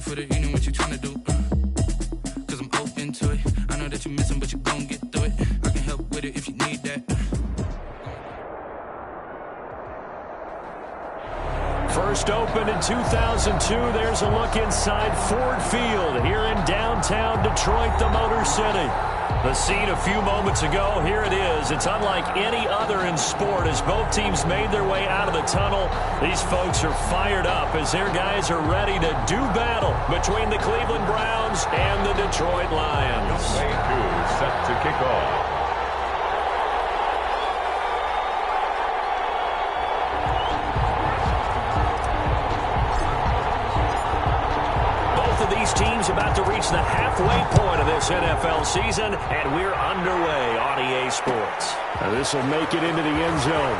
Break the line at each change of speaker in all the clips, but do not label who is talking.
for the evening, what you tryna do? Cause I'm open to it. I know that you're missing, but you gon' get through it. I can help with it if you need that.
First opened in 2002. There's a look inside Ford Field here in downtown Detroit, the Motor City. The scene a few moments ago, here it is. It's unlike any other in sport as both teams made their way out of the tunnel. These folks are fired up as their guys are ready to do battle between the Cleveland Browns and the Detroit Lions.
Play 2 set to kick off.
These teams about to reach the halfway point of this NFL season, and we're underway on EA Sports.
Now this will make it into the end zone.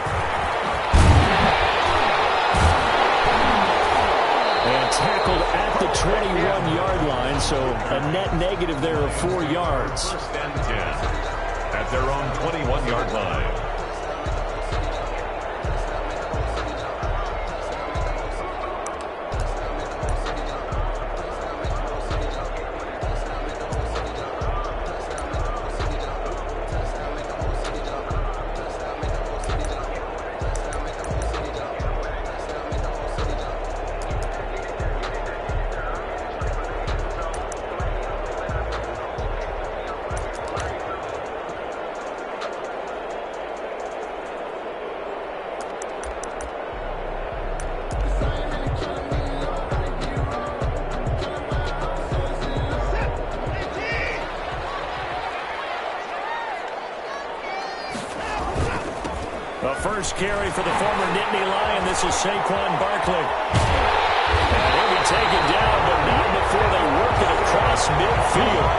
And tackled at the 21-yard line, so a net negative there of 4 yards.
First and 10 at their own 21-yard line.
The first carry for the former Nittany Lion. This is Saquon Barkley. And he'll be taken down, but not before they work it across midfield.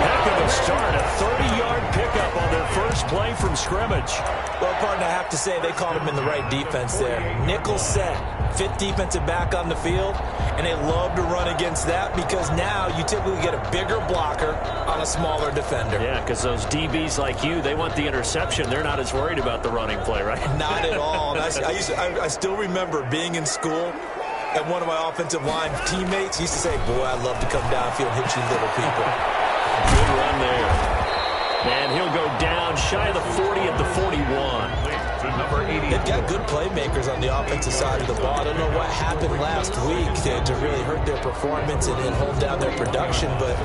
Heck of a start. A 30-yard pickup on their first play from scrimmage.
Well, partner, I have to say they called him in the right defense there. Nickel set, fifth defensive back on the field, and they love to run against that because now you typically get a bigger blocker on a smaller defender.
Yeah, because those DBs like you, they want the interception. They're not as worried about the running play, right?
Not at all. I still remember being in school, and one of my offensive line teammates used to say, boy, I'd love to come downfield and hit you little people.
Good run there. And he'll go down shy of the 40 at the 41.
They've got good playmakers on the offensive side of the ball. I don't know what happened last week to really hurt their performance and hold down their production, but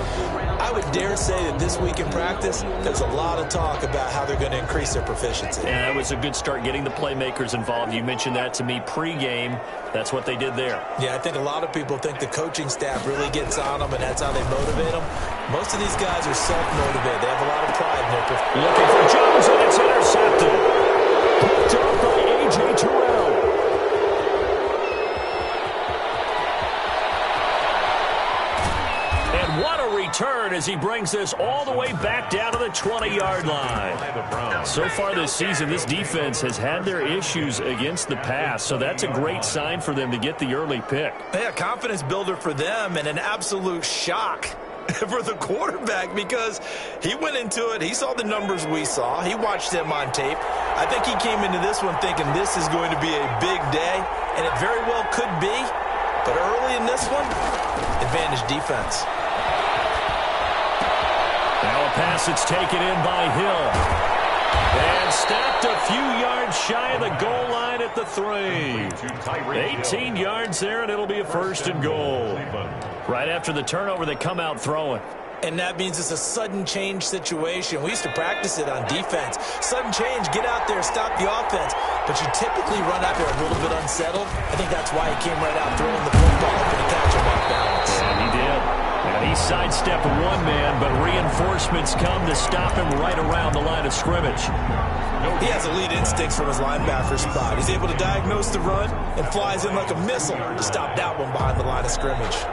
I would dare say that this week in practice, there's a lot of talk about how they're going to increase their proficiency.
And that was a good start getting the playmakers involved. You mentioned that to me pregame. That's what they did there.
Yeah, I think a lot of people think the coaching staff really gets on them, and that's how they motivate them. Most of these guys are self-motivated. They have a lot of pride in their performance.
Looking for Jones, and it's intercepted. Picked up by A.J. Terrell. And what a return as he brings this all the way back down to the 20-yard line. So far this season, this defense has had their issues against the pass, so that's a great sign for them to get the early pick.
Yeah, confidence builder for them and an absolute shock for the quarterback because he went into it. He saw the numbers we saw. He watched them on tape. I think he came into this one thinking this is going to be a big day, and it very well could be. But early in this one, advantage defense.
Now a pass that's taken in by Hill. And stopped a few yards shy of the goal line at the 3. 18 yards there, and it'll be a first and goal. Right after the turnover, they come out throwing.
And that means it's a sudden change situation. We used to practice it on defense. Sudden change, get out there, stop the offense. But you typically run out there a little bit unsettled. I think that's why he came right out throwing the football up and catch him off balance.
And he did. And he sidestepped one man, but reinforcements come to stop him right around the line of scrimmage.
He has elite instincts from his linebacker spot. He's able to diagnose the run and flies in like a missile to stop that one behind the line of scrimmage.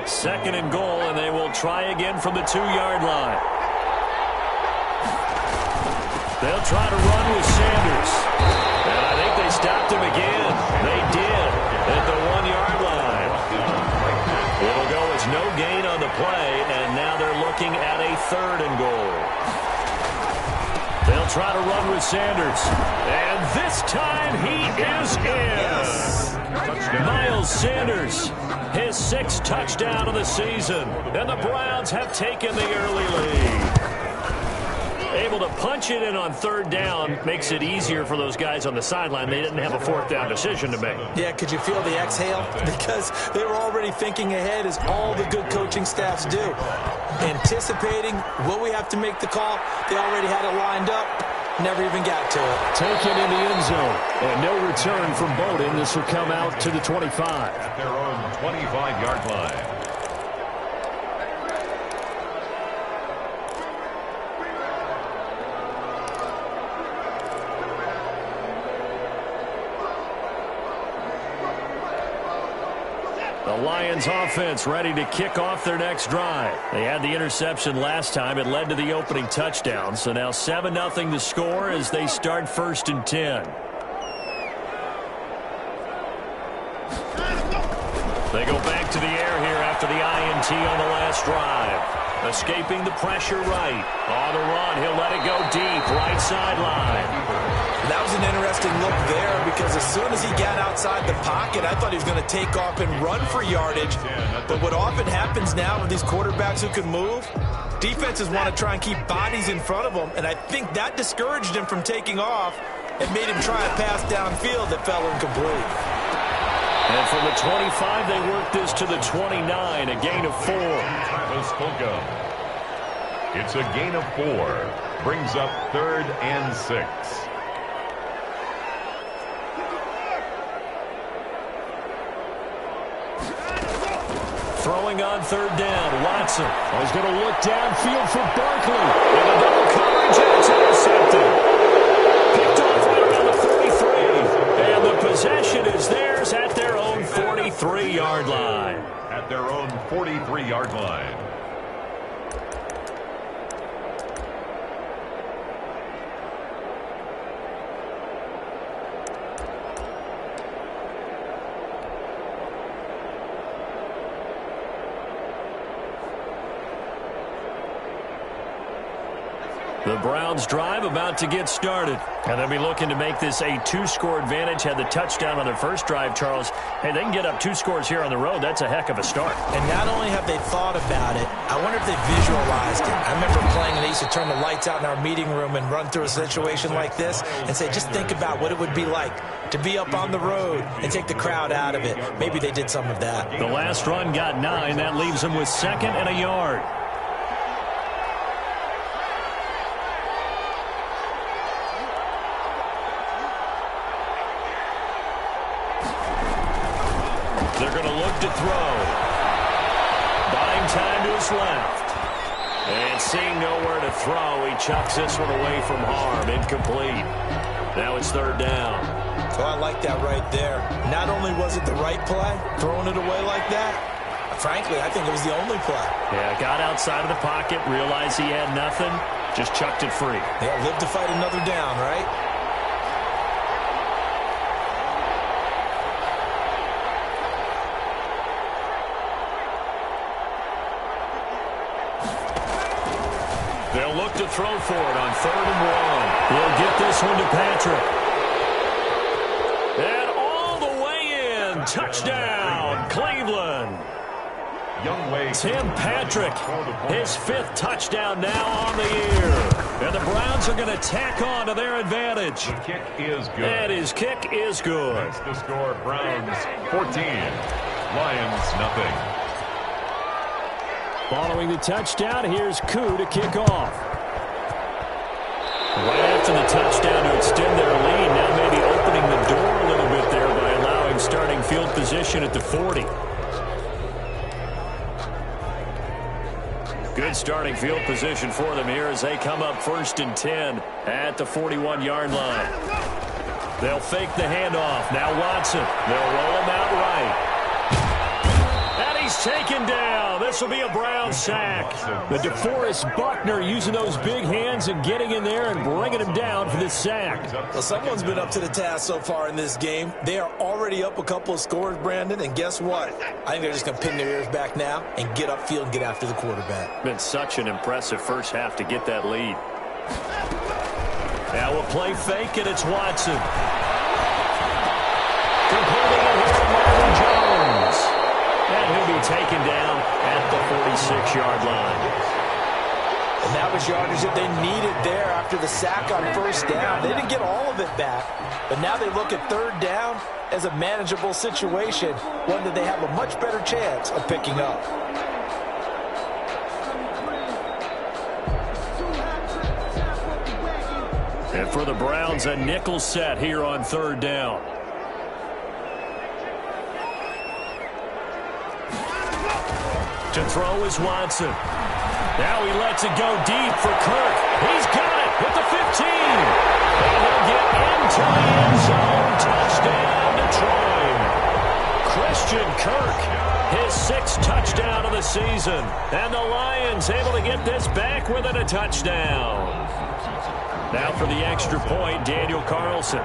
Second and goal, and they will try again from the 2-yard line. They'll try to run with Sanders. And I think they stopped him again. They did at the 1-yard line. It'll go with Browns no gain on the play, and now they're looking at a 3rd and goal. They'll try to run with Sanders. And this time he is in. Miles Sanders, his 6th touchdown of the season. And the Browns have taken the early lead. Able to punch it in on 3rd down makes it easier for those guys on the sideline. They didn't have a 4th down decision to make.
Yeah, could you feel the exhale? Because they were already thinking ahead, as all the good coaching staffs do. Anticipating, will we have to make the call? They already had it lined up. Never even got to it.
Taken in the end zone. And no return from Bowden. This will come out to the 25.
At their own 25-yard line.
The Lions offense ready to kick off their next drive. They had the interception last time. It led to the opening touchdown. So now 7-0 to score as they start 1st and 10. They go back to the air here after the INT on the last drive. Escaping the pressure right. On the run, he'll let it go deep. Right sideline.
That was an interesting look there, because as soon as he got outside the pocket, I thought he was going to take off and run for yardage. But what often happens now with these quarterbacks who can move, defenses want to try and keep bodies in front of them, and I think that discouraged him from taking off and made him try a pass downfield that fell incomplete.
And from the 25, they work this to the 29, a gain of 4.
Travis Fulgham. It's a gain of 4. Brings up 3rd and 6.
Throwing on 3rd down, Watson. Oh, he's going to look downfield for Barkley. And a double coverage, and it's intercepted. Picked off right around the 43. And the possession is theirs at their own 43-yard line.
At their own 43-yard line.
The Browns drive about to get started. And they'll be looking to make this a 2-score advantage. Had the touchdown on their first drive, Charles. Hey, they can get up 2 scores here on the road. That's a heck of a start.
And not only have they thought about it, I wonder if they visualized it. I remember playing, and they used to turn the lights out in our meeting room and run through a situation like this and say, just think about what it would be like to be up on the road and take the crowd out of it. Maybe they did some of that.
The last run got 9. That leaves them with 2nd and a yard. They're going to look to throw. Buying time to his left. And seeing nowhere to throw, he chucks this one away from harm. Incomplete. Now it's 3rd down.
So I like that right there. Not only was it the right play, throwing it away like that, frankly, I think it was the only play.
Yeah, got outside of the pocket, realized he had nothing, just chucked it free.
Yeah, live to fight another down, right?
They'll look to throw for it on 3rd and 1. He'll get this one to Patrick. And all the way in. Touchdown, Cleveland. Tim Patrick, his 5th touchdown now on the year. And the Browns are going to tack on to their advantage.
The kick is good.
And his kick is good.
That's the score. Browns 14. Lions nothing.
Following the touchdown, here's Koo to kick off.
Right after the touchdown to extend their lead, now maybe opening the door a little bit there by allowing starting field position at the 40. Good starting field position for them here as they come up 1st and 10 at the 41-yard line. They'll fake the handoff. Now Watson. They'll roll him out right. And he's taken down. this will be a Brown sack. But DeForest Buckner using those big hands and getting in there and bringing him down for this sack.
Well, someone's been up to the task so far in this game. They are already up a couple of scores, Brandon, and guess what? I think they're just going to pin their ears back now and get upfield and get after the quarterback.
Been such an impressive first half to get that lead. Now we'll play fake, and it's Watson. Completing it here to Marvin Jones. And he'll be taken down at the 46-yard line.
And that was yardage that they needed there after the sack on first down. They didn't get all of it back, but now they look at third down as a manageable situation, one that they have a much better chance of picking up.
And for the Browns, a nickel set here on third down. To throw is Watson. Now he lets it go deep for Kirk. He's got it with the 15. And he'll get into the end zone. Touchdown, Detroit. Christian Kirk, his 6th touchdown of the season. And the Lions able to get this back within a touchdown. Now for the extra point, Daniel Carlson.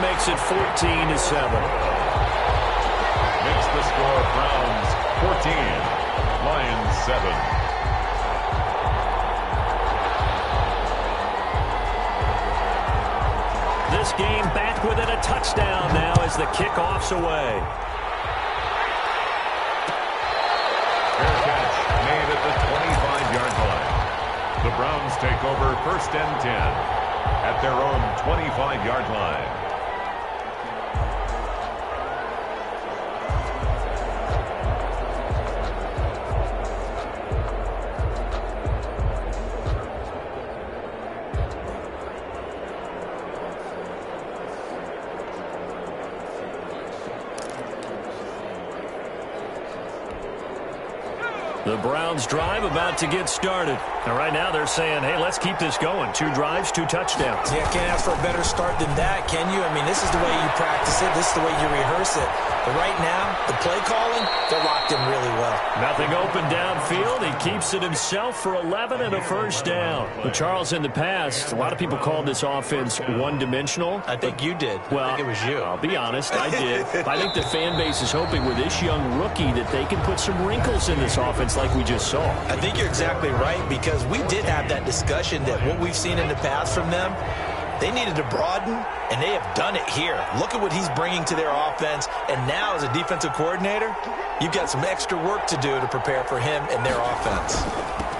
Makes it 14-7.
Makes the score Browns 14, Lions 7.
This game back within a touchdown now as the kickoff's away.
Fair catch made at the 25-yard line. The Browns take over 1st and 10 at their own 25-yard line.
The Browns drive about to get started. And right now they're saying, hey, let's keep this going. 2 drives, 2 touchdowns.
Yeah, can't ask for a better start than that, can you? I mean, this is the way you practice it. This is the way you rehearse it. But right now, the play calling, they're locked in really well.
Nothing open downfield. He keeps it himself for 11 and a first down. But Charles, in the past, a lot of people called this offense one-dimensional.
I think you did.
Well,
I think it was you.
I'll be honest, I did. I think the fan base is hoping with this young rookie that they can put some wrinkles in this offense like we just saw.
I think you're exactly right, because we did have that discussion that what we've seen in the past from them, they needed to broaden, and they have done it here. Look at what he's bringing to their offense, and now as a defensive coordinator, you've got some extra work to do to prepare for him and their offense.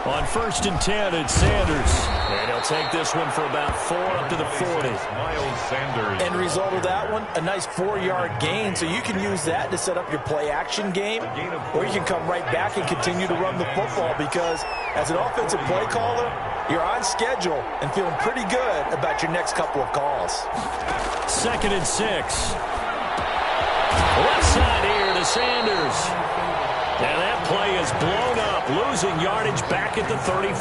On 1st and 10, it's Sanders. And he'll take this one for about 4 up to the 40.
Miles Sanders.
End result of that one, a nice 4-yard gain, so you can use that to set up your play-action game, or you can come right back and continue to run the football, because as an offensive play caller, you're on schedule and feeling pretty good about your next couple of calls.
2nd and 6. Left side here to Sanders. And that play is blown up, losing yardage back at the 35.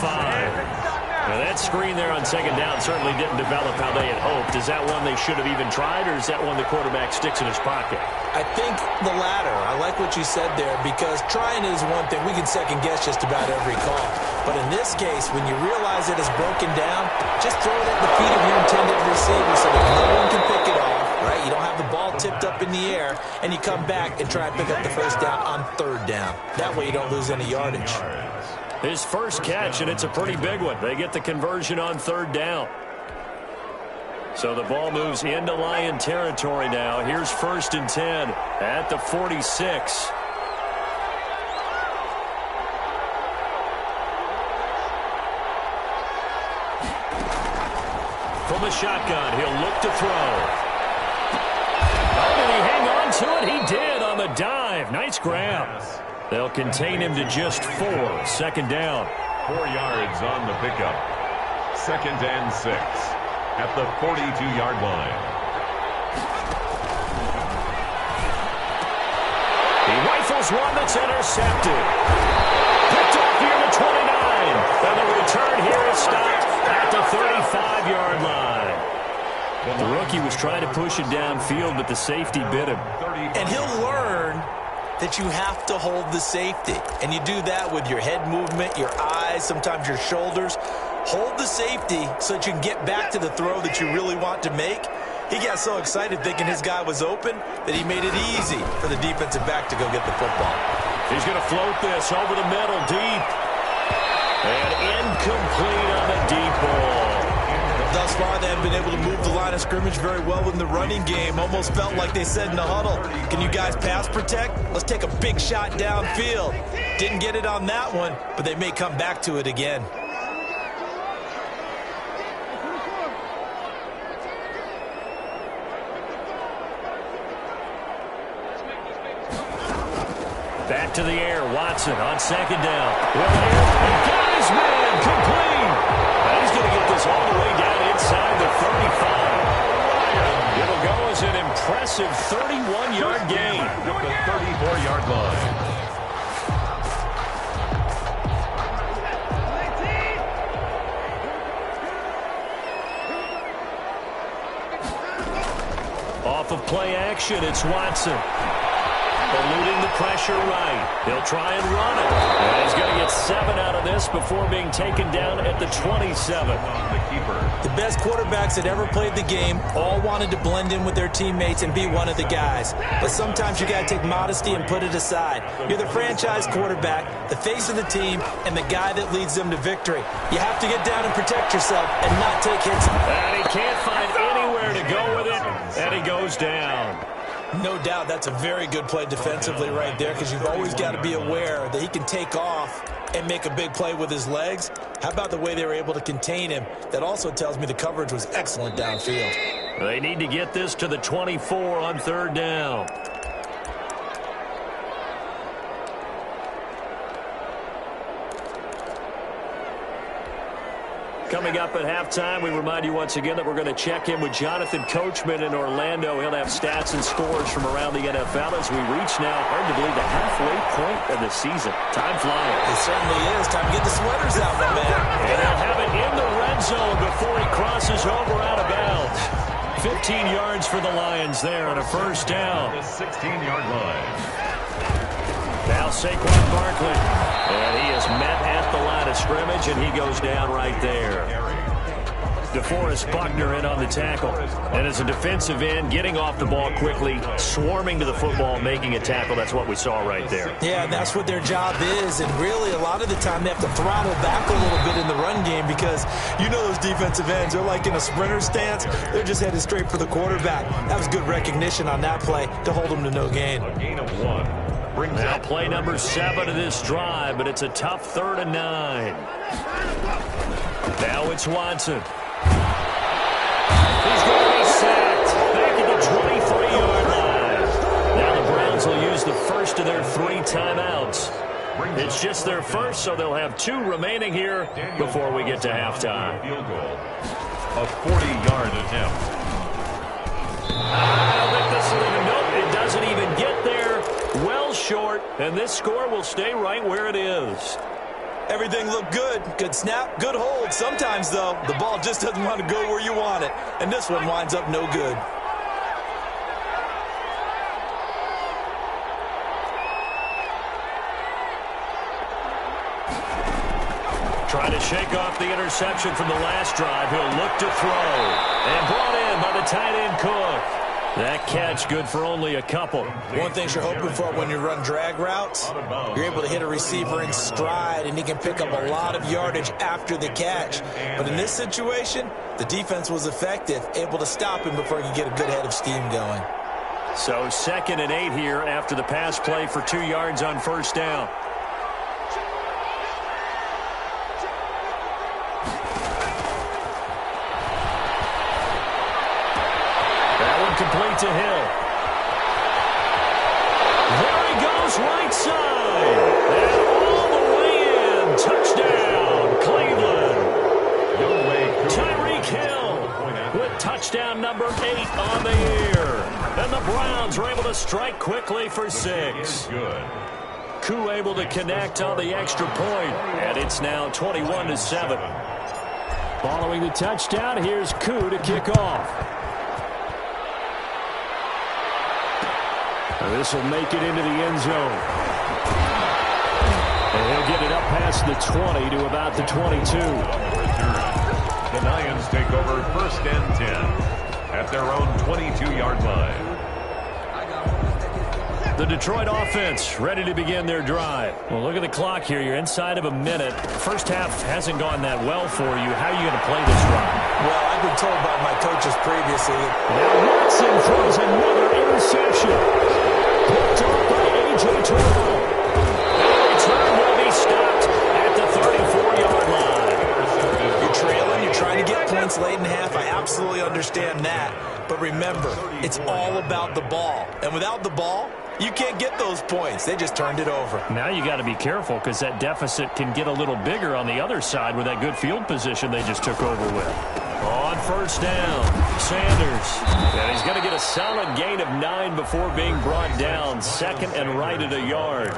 Now that screen there on 2nd down certainly didn't develop how they had hoped. Is that one they should have even tried, or is that one the quarterback sticks in his pocket?
I think the latter. I like what you said there, because trying is one thing. We can second-guess just about every call. But in this case, when you realize it is broken down, just throw it at the feet of your intended receiver so that no one can pick it off, right? You don't have the ball tipped up in the air, and you come back and try and pick up the first down on 3rd down. That way you don't lose any yardage.
His first catch, and it's a pretty big one. They get the conversion on 3rd down. So the ball moves into Lion territory now. Here's 1st and 10 at the 46. From the shotgun, he'll look to throw. Oh, did he hang on to it? He did on the dive. Nice grab. They'll contain him to just 4. 2nd down.
4 yards on the pickup. 2nd and 6 at the 42-yard line.
He rifles one that's intercepted. Picked off here to 20. separation downfield, but the safety bit him.
And he'll learn that you have to hold the safety. And you do that with your head movement, your eyes, sometimes your shoulders. Hold the safety so that you can get back to the throw that you really want to make. He got so excited thinking his guy was open that he made it easy for the defensive back to go get the football.
He's going to float this over the middle, deep. And incomplete on the deep ball.
Thus far, they haven't been able to move the line of scrimmage very well in the running game. Almost felt like they said in the huddle, can you guys pass protect? Let's take a big shot downfield. Didn't get it on that one, but they may come back to it again.
Back to the air, Watson on second down. Got his man, complete. And he's going to get this all the way down inside the 35. It'll go as an impressive 31-yard gain.
Up the 34-yard line.
Off of play action, it's Watson. Eluding the pressure right. He'll try and run it. And he's going to get 7 out of this before being taken down at the 27.
The best quarterbacks that ever played the game all wanted to blend in with their teammates and be one of the guys. But sometimes you got to take modesty and put it aside. You're the franchise quarterback, the face of the team, and the guy that leads them to victory. You have to get down and protect yourself and not take hits.
And he can't find anywhere to go with it, and he goes down.
No doubt that's a very good play defensively right there, because you've always got to be aware that he can take off and make a big play with his legs. How about the way they were able to contain him? That also tells me the coverage was excellent downfield.
They need to get this to the 24 on third down. Coming up at halftime, we remind you once again that we're going to check in with Jonathan Coachman in Orlando. He'll have stats and scores from around the NFL as we reach now, hard to believe, the halfway point of the season. Time flying.
It certainly is. Time to get the sweaters out, my man.
And they'll have it in the red zone before he crosses over out of bounds. 15 yards for the Lions there on a first down.
The 16-yard line.
Now Saquon Barkley. And he is met at the line of scrimmage, and he goes down right there. DeForest Buckner in on the tackle. And as a defensive end, getting off the ball quickly, swarming to the football, making a tackle. That's what we saw right there.
Yeah, and that's what their job is. And really, a lot of the time, they have to throttle back a little bit in the run game because you know those defensive ends, they're like in a sprinter stance. They're just headed straight for the quarterback. That was good recognition on that play to hold them to no gain.
A gain of 1.
Now play number 7 of this drive, but it's a tough 3rd and 9. Now it's Watson. He's going to be sacked back at the 23-yard line. Now the Browns will use the first of their 3 timeouts. It's just their first, so they'll have 2 remaining here before we get to halftime.
Field goal. A 40-yard attempt.
I don't think this will even go. It doesn't even get there. Well short, and this score will stay right where it is.
Everything looked good. Good snap, good hold. Sometimes, though, the ball just doesn't want to go where you want it. And this one winds up no good.
Trying to shake off the interception from the last drive. He'll look to throw. And brought in by the tight end Cook. That catch good for only a couple.
One thing you're hoping for when you run drag routes, you're able to hit a receiver in stride, and he can pick up a lot of yardage after the catch. But in this situation, the defense was effective, able to stop him before he could get a good head of steam going.
So 2nd and 8 here after the pass play for 2 yards on first down. Complete to Hill. There he goes, right side. And all the way in. Touchdown, Cleveland. Tyreek Hill with touchdown number 8 on the year. And the Browns were able to strike quickly for 6.
Good.
Koo able to connect on the extra point. And it's now 21-7. Following the touchdown, here's Koo to kick off.
This will make it into the end zone. And he'll get it up past the 20 to about the 22.
The Lions take over first and 10 at their own 22-yard line.
The Detroit offense ready to begin their drive. Well, look at the clock here. You're inside of a minute. First half hasn't gone that well for you. How are you going to play this drive?
Well, I've been told by my coaches previously.
Now Watson throws another interception. Picked off by A.J. Terrell.
The return will be stopped at the 34-yard line.
You're trailing. You're trying to get points late in half. I absolutely understand that. But remember, it's all about the ball. And without the ball, you can't get those points. They just turned it over.
Now you got to be careful because that deficit can get a little bigger on the other side with that good field position they just took over with. On first down, Sanders. And he's going to get a solid gain of 9 before being brought down. Second and right at a yard.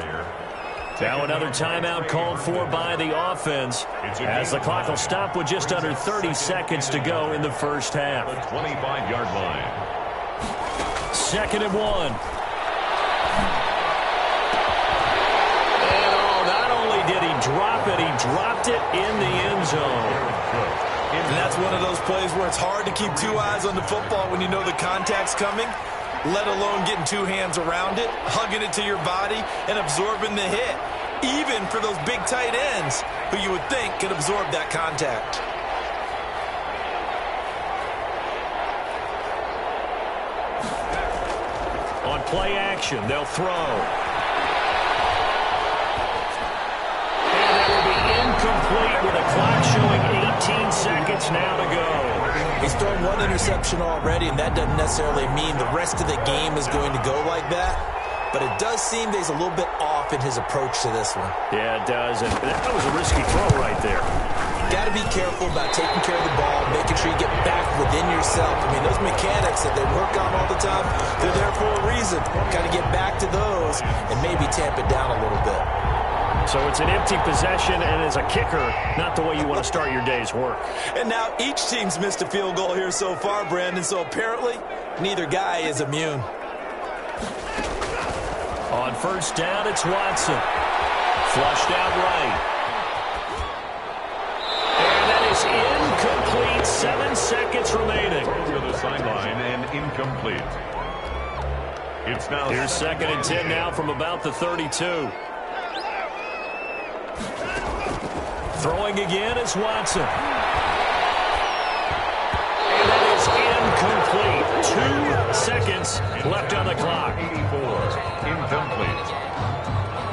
Now another timeout called for by the offense as the clock will stop with just under 30 seconds to go in the first half.
The 25-yard line.
Second and 1. And not only did he drop it, he dropped it in the end zone.
And that's one of those plays where it's hard to keep two eyes on the football when you know the contact's coming, let alone getting two hands around it, hugging it to your body, and absorbing the hit, even for those big tight ends who you would think could absorb that contact.
On play action, they'll throw. And that will be incomplete with a clock showing 18 seconds now to go.
He's thrown one interception already, and that doesn't necessarily mean the rest of the game is going to go like that. But it does seem that he's a little bit off in his approach to this one.
Yeah, it does. And that was a risky throw right there.
Got to be careful about taking care of the ball, making sure you get back within yourself. I mean, those mechanics that they work on all the time, they're there for a reason. Got to get back to those and maybe tamp it down a little bit.
So it's an empty possession, and as a kicker, not the way you want to start your day's work.
And now each team's missed a field goal here so far, Brandon, so apparently neither guy is immune.
On first down, it's Watson. Flushed out right. And that is incomplete. 7 seconds remaining.
To the sideline and incomplete. It's now.
Here's second and 10 now from about the 32. Throwing again is Watson. And that is incomplete. 2 seconds left on the clock.
84, incomplete.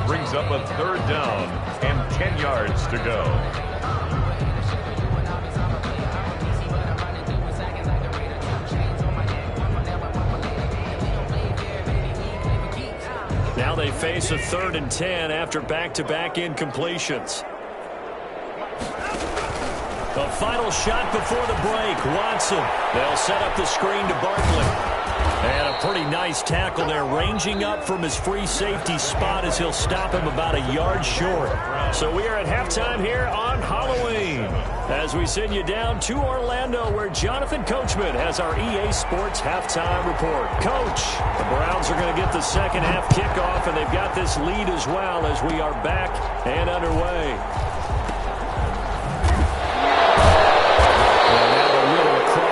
Brings up a third down and 10 yards to go.
Now they face a third and 10 after back-to-back incompletions. The final shot before the break. Watson. They'll set up the screen to Barkley. And a pretty nice tackle there, ranging up from his free safety spot as he'll stop him about a yard short. So we are at halftime here on Halloween as we send you down to Orlando where Jonathan Coachman has our EA Sports halftime report. Coach, the Browns are going to get the second half kickoff, and they've got this lead as well as we are back and underway.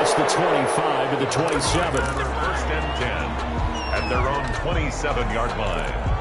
The 25 to the 27.
First and 10 at their own 27-yard line.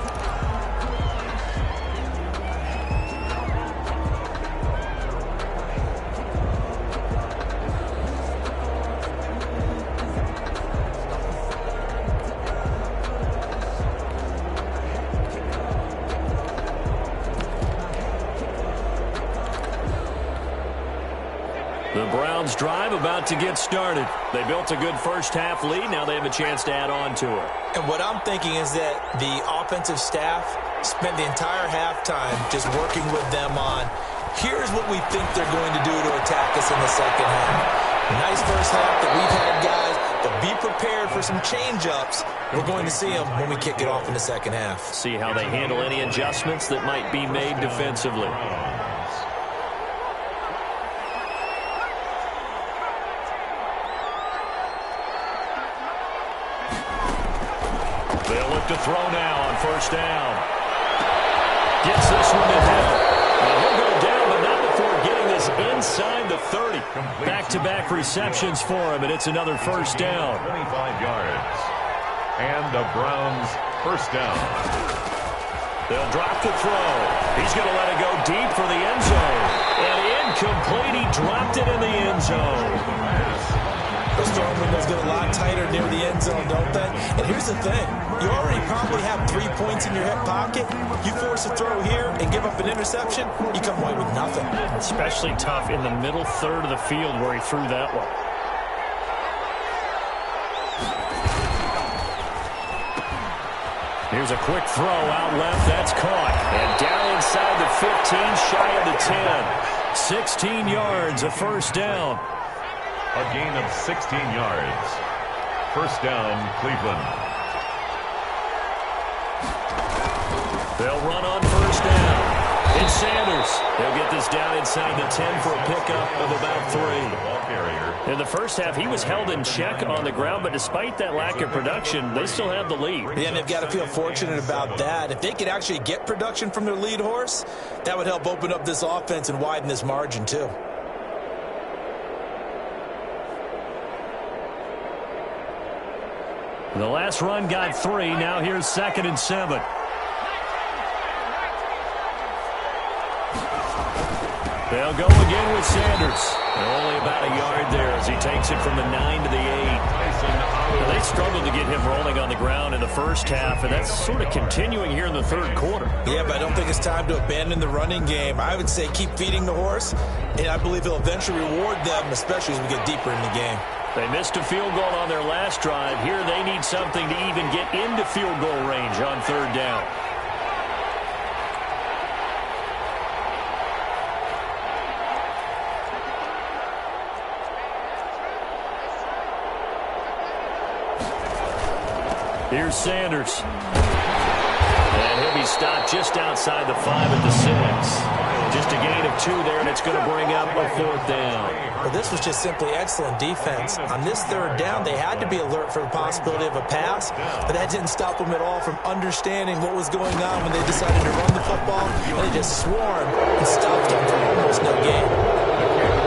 The Browns drive about to get started. They built a good first half lead. Now they have a chance to add on to it.
And what I'm thinking is that the offensive staff spent the entire halftime just working with them on, here's what we think they're going to do to attack us in the second half. Nice first half that we've had, guys, but be prepared for some change-ups. We're going to see them when we kick it off in the second half.
See how they handle any adjustments that might be made defensively. They'll look look to throw now on first down. Gets this one to him. Now he'll go down, but not before getting this inside the 30. Back-to-back receptions for him, and it's another first down.
25 yards. And the Browns first down.
They'll drop the throw. He's going to let it go deep for the end zone. And incomplete. He dropped it in the end zone.
Those throwing windows get a lot tighter near the end zone, don't they? And here's the thing. You already probably have 3 points in your hip pocket. You force a throw here and give up an interception, you come away with nothing.
Especially tough in the middle third of the field where he threw that one.
Here's a quick throw out left. That's caught. And down inside the 15, shy of the 10. 16 yards, a first down.
A gain of 16 yards. First down, Cleveland.
They'll run on first down. It's Sanders. They'll get this down inside the 10 for a pickup of about 3.
In the first half, he was held in check on the ground, but despite that lack of production, they still have the lead.
Yeah, and they've got to feel fortunate about that. If they could actually get production from their lead horse, that would help open up this offense and widen this margin, too.
The last run got 3. Now here's 2nd and 7. They'll go again with Sanders. They're only about a yard there as he takes it from the 9 to the 8. Well, they struggled to get him rolling on the ground in the first half, and that's sort of continuing here in the third quarter.
Yeah, but I don't think it's time to abandon the running game. I would say keep feeding the horse, and I believe he'll eventually reward them, especially as we get deeper in the game.
They missed a field goal on their last drive. Here they need something to even get into field goal range on third down. Here's Sanders. And he'll be stopped just outside the 5 at the 6. Just a gain of 2 there, and it's going to bring up a fourth down.
Well, this was just simply excellent defense. On this third down, they had to be alert for the possibility of a pass, but that didn't stop them at all from understanding what was going on when they decided to run the football, and they just swarmed and stopped them for almost no gain.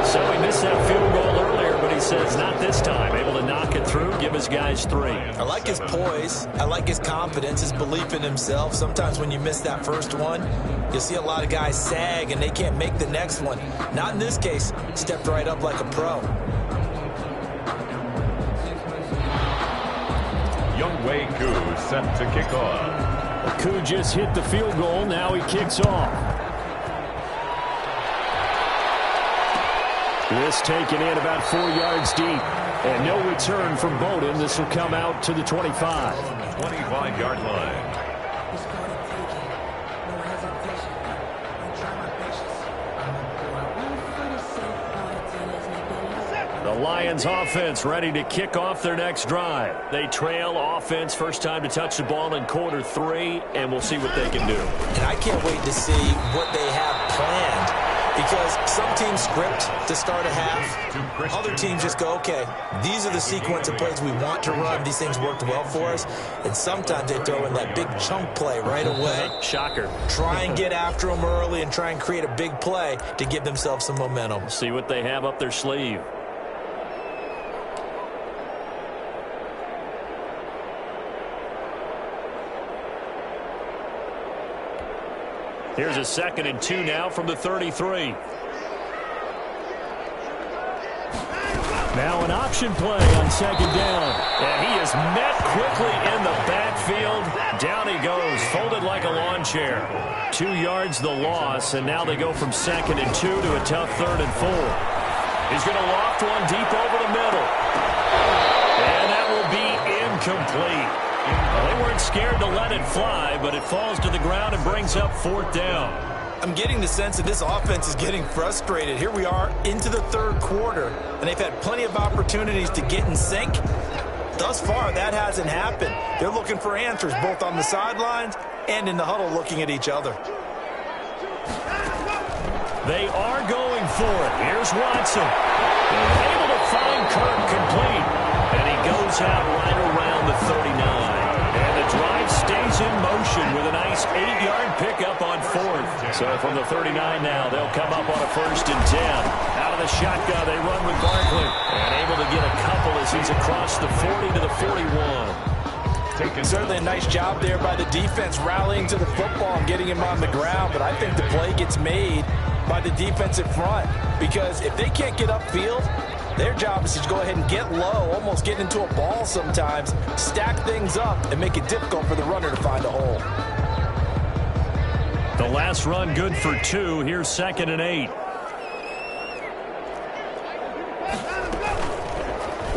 So he missed that field goal earlier, but he says not this time. Able to knock it through, give his guys 3.
I like his poise. I like his confidence, his belief in himself. Sometimes when you miss that first one, you'll see a lot of guys sag and they can't make the next one. Not in this case. Stepped right up like a pro.
Younghoe Koo set to kick off.
Koo just hit the field goal. Now he kicks off. This taken in about 4 yards deep. And no return from Bowden. This will come out to the 25.
25-yard line.
The Lions offense ready to kick off their next drive. They trail offense, first time to touch the ball in quarter 3, and we'll see what they can do.
And I can't wait to see what they have planned. Because some teams script to start a half. Other teams just go, okay, these are the sequence of plays we want to run. These things worked well for us. And sometimes they throw in that big chunk play right away.
Shocker.
Try and get after them early and try and create a big play to give themselves some momentum.
See what they have up their sleeve. Here's a 2nd and 2 now from the 33. Now an option play on 2nd down. And he is met quickly in the backfield. Down he goes, folded like a lawn chair. 2 yards the loss, and now they go from 2nd and 2 to a tough 3rd and 4. He's going to loft one deep over the middle. And that will be incomplete. Well, they weren't scared to let it fly, but it falls to the ground and brings up 4th down.
I'm getting the sense that this offense is getting frustrated. Here we are into the third quarter, and they've had plenty of opportunities to get in sync. Thus far, that hasn't happened. They're looking for answers both on the sidelines and in the huddle looking at each other.
They are going for it. Here's Watson. Able to find Kirk complete. And he goes out right around the 39. And the drive stays is in motion with a nice 8-yard pickup on fourth. So from the 39 now, they'll come up on a 1st and 10. Out of the shotgun, they run with Barkley. And able to get a couple as he's across the 40 to the 41.
Certainly a nice job there by the defense rallying to the football and getting him on the ground. But I think the play gets made by the defensive front, because if they can't get upfield, their job is to go ahead and get low, almost get into a ball sometimes, stack things up, and make it difficult for the runner to find a hole.
The last run good for 2. Here's 2nd and 8.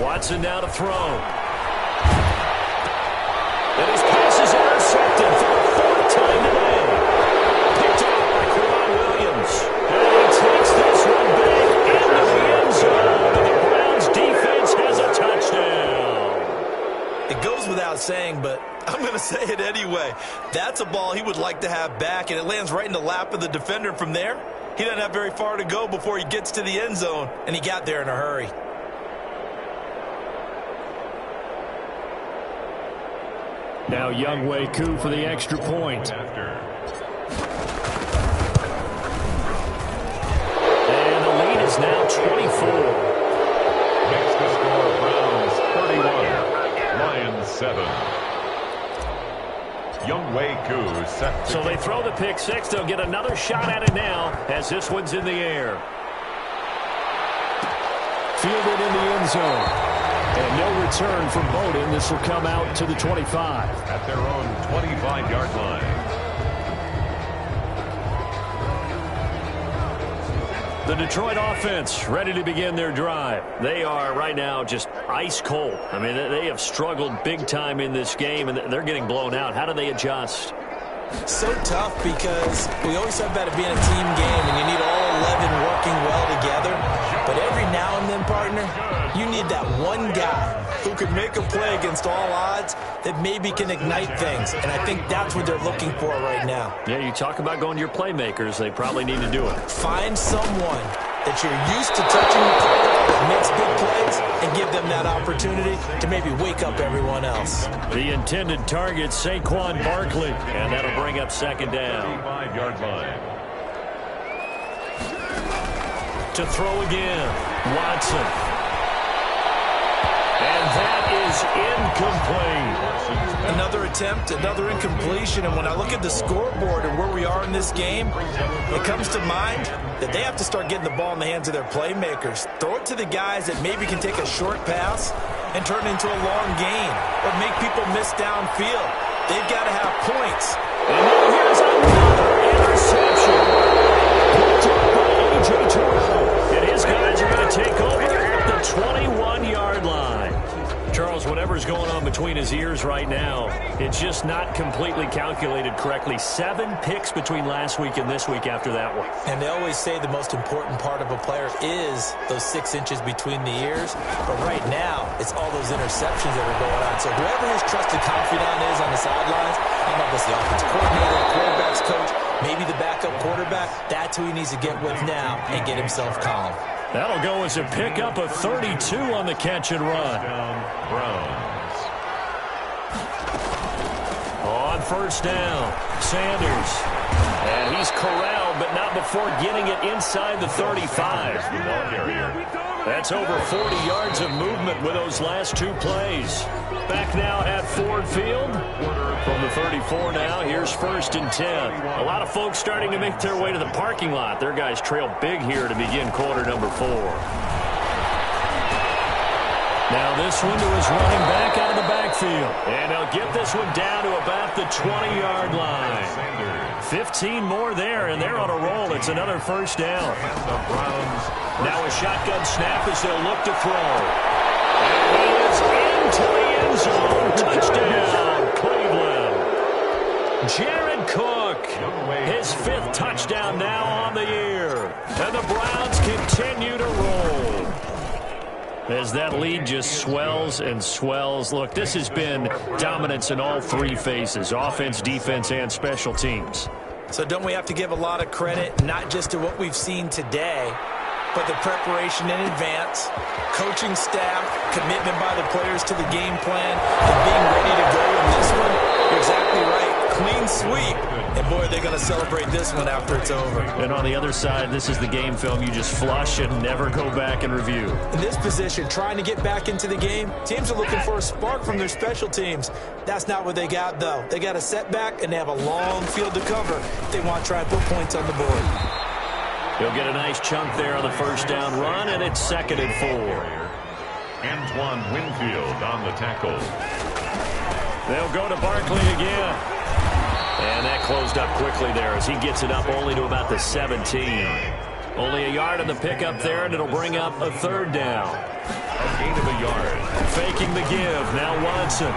Watson now to throw. And his pass is intercepted for the 4th time today. Picked off by Kwan Williams. And he takes this one back into the end zone. And the Browns defense has a touchdown.
It goes without saying, but I'm going to say it anyway. That's a ball he would like to have back, and it lands right in the lap of the defender. From there, he doesn't have very far to go before he gets to the end zone, and he got there in a hurry.
Now Younghoe Koo for the extra point. And the lead is now 24.
Makes the score Browns 31, Lions 7. Younghoe Koo set.
So they throw the pick six. They'll get another shot at it now as this one's in the air. Fielded in the end zone. And no return from Bowden. This will come out to the 25.
At their own 25-yard line.
The Detroit offense ready to begin their drive. They are right now just ice cold. I mean, they have struggled big time in this game, and they're getting blown out. How do they adjust?
So tough, because we always talk about it being a team game, and you need all 11 working well together. But every now and then, partner, you need that one guy who can make a play against all odds that maybe can ignite things. And I think that's what they're looking for right now.
Yeah, you talk about going to your playmakers. They probably need to do it.
Find someone that you're used to touching the ball that makes big plays and give them that opportunity to maybe wake up everyone else.
The intended target, Saquon Barkley, and that'll bring up 2nd down.
35-yard line.
To throw again, Watson. And that is incomplete.
Another attempt, another incompletion, and when I look at the scoreboard and where we are in this game, it comes to mind that they have to start getting the ball in the hands of their playmakers. Throw it to the guys that maybe can take a short pass and turn it into a long gain or make people miss downfield. They've got to have points.
And now here's another interception. Picked up by A.J. Terrell. And his guys are going to take over at the 21-yard line. Charles, whatever's going on between his ears right now, it's just not completely calculated correctly. 7 picks between last week and this week after that one.
And they always say the most important part of a player is those 6 inches between the ears. But right now, it's all those interceptions that are going on. So whoever his trusted confidant is on the sidelines, I don't know if it's the offensive coordinator, the quarterback's coach, maybe the backup quarterback, that's who he needs to get with now and get himself calm.
That'll go as a pickup of 32 on the catch and run.
Browns.
On 1st down, Sanders. And he's corralled, but not before getting it inside the 35. That's over 40 yards of movement with those last 2 plays. Back now at Ford Field. From the 34 now, here's 1st and 10. A lot of folks starting to make their way to the parking lot. Their guys trail big here to begin quarter number 4. Now this one to his running back out of the backfield. And they'll get this one down to about the 20-yard line. 15 more there, and they're on a roll. It's another 1st down. Now a shotgun snap as they'll look to throw. And he is into the end zone. Touchdown, Cleveland. Jared Cook, his 5th touchdown now on the year. And the Browns continue to roll. As that lead just swells and swells. Look, this has been dominance in all 3 phases, offense, defense, and special teams.
So don't we have to give a lot of credit, not just to what we've seen today, but the preparation in advance, coaching staff, commitment by the players to the game plan, and being ready to go in this one? You're exactly right. clean sweep. And, boy, they're going to celebrate this one after it's over.
And on the other side, this is the game film you just flush and never go back and review.
In this position, trying to get back into the game, teams are looking for a spark from their special teams. That's not what they got, though. They got a setback, and they have a long field to cover if they want to try and put points on the board.
He'll get a nice chunk there on the first down run, and it's 2nd and 4.
Antoine Winfield on the tackle.
They'll go to Barkley again. And that closed up quickly there as he gets it up only to about the 17. Only a yard on the pickup there, and it'll bring up a 3rd down.
A gain of a yard.
Faking the give. Now Watson.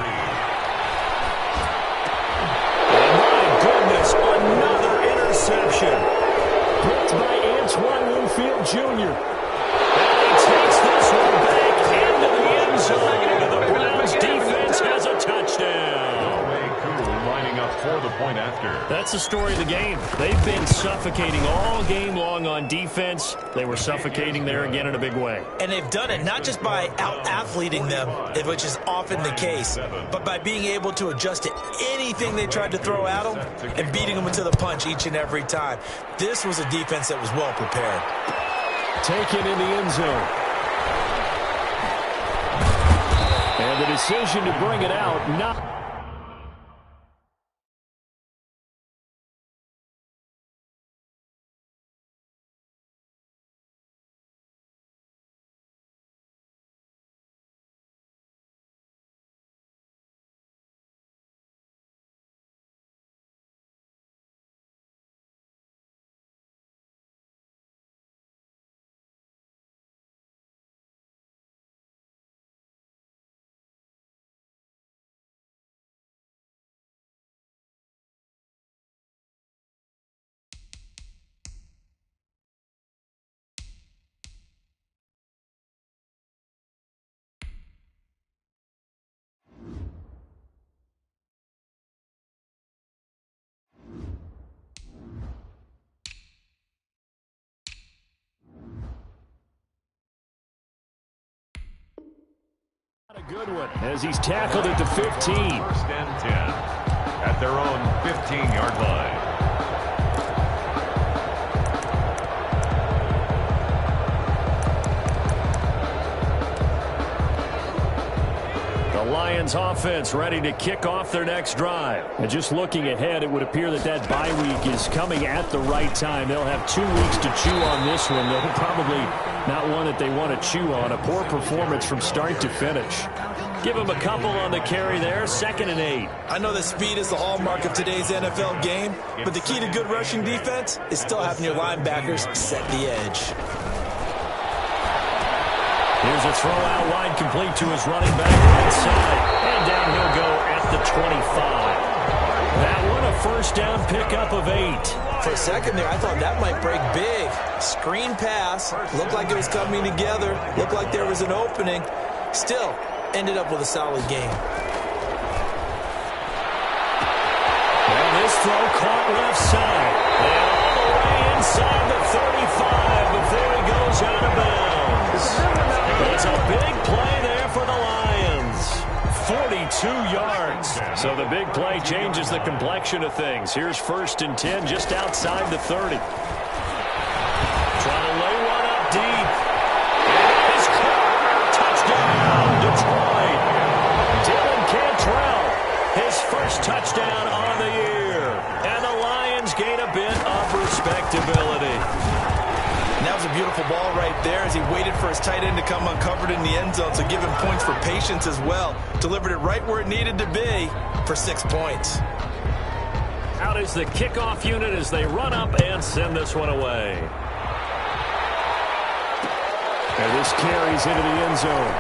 And my goodness, another interception. Blocked by Antoine Winfield Jr. And he takes this one back into the end zone. The Browns defense has a touchdown.
Lining up for the point after.
That's the story of the game. They've been suffocating all game long on defense. They were suffocating there again in a big way.
And they've done it not just by out-athleting them, which is often the case, but by being able to adjust to anything they tried to throw at them and beating them into the punch each and every time. This was a defense that was well prepared.
Taken in the end zone. And the decision to bring it out, not... A good one as he's tackled at the 15.
1st and 10 at their own 15-yard line.
The Lions offense ready to kick off their next drive. And just looking ahead, it would appear that that bye week is coming at the right time. They'll have 2 weeks to chew on this one. They'll probably not one that they want to chew on. A poor performance from start to finish. Give them a couple on the carry there. 2nd and 8.
I know that speed is the hallmark of today's NFL game, but the key to good rushing defense is still having your linebackers set the edge.
Here's a throw out wide, complete to his running back right side. And down he'll go at the 25. That one a first down pickup of 8.
For a second there, I thought that might break big. Screen pass. Looked like it was coming together. Looked like there was an opening. Still, ended up with a solid game.
And this throw caught left side. And all the way inside the 35 before he goes out of bounds. It's a big play there for the Lions. 42 yards. So the big play changes the complexion of things. Here's 1st and 10 just outside the 30. Trying to lay one up deep. And it's caught. Touchdown, Detroit. Dylan Cantrell, his first touchdown on the year. And the Lions gain a bit of respectability.
And that was a beautiful ball right there as he waited for his tight end to come uncovered in the end zone, so give him points for patience as well. Delivered it right where it needed to be for 6 points.
Out is the kickoff unit as they run up and send this one away. And this carries into the end zone.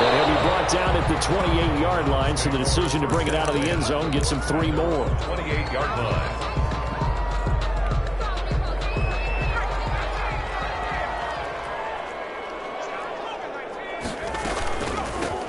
And he'll be brought down at the 28-yard line, so the decision to bring it out of the end zone gets him 3 more.
28-yard line.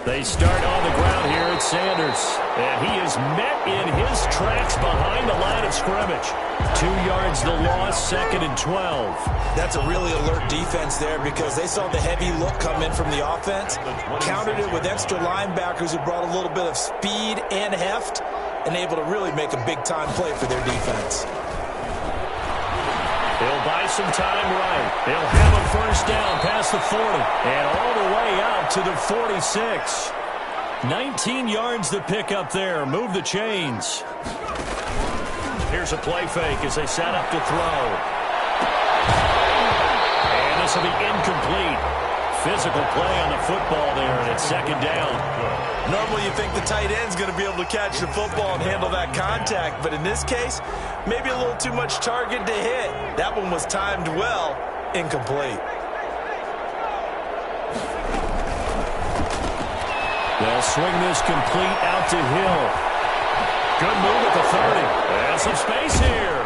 They start on the ground here at Sanders. And he is met in his tracks behind the line of scrimmage. 2 yards the loss, 2nd and 12.
That's a really alert defense there because they saw the heavy look come in from the offense, countered it with extra linebackers who brought a little bit of speed and heft, and able to really make a big-time play for their defense.
They'll buy some time right. They'll have a first down past the 40 and all the way out to the 46. 19 yards to pick up there. Move the chains. Here's a play fake as they set up to throw. And this will be incomplete. Physical play on the football there, and it's 2nd down.
Normally you think the tight end's going to be able to catch the football and handle that contact, but in this case, maybe a little too much target to hit. That one was timed well, incomplete.
They'll swing this complete out to Hill. Good move at the 30. And some space here.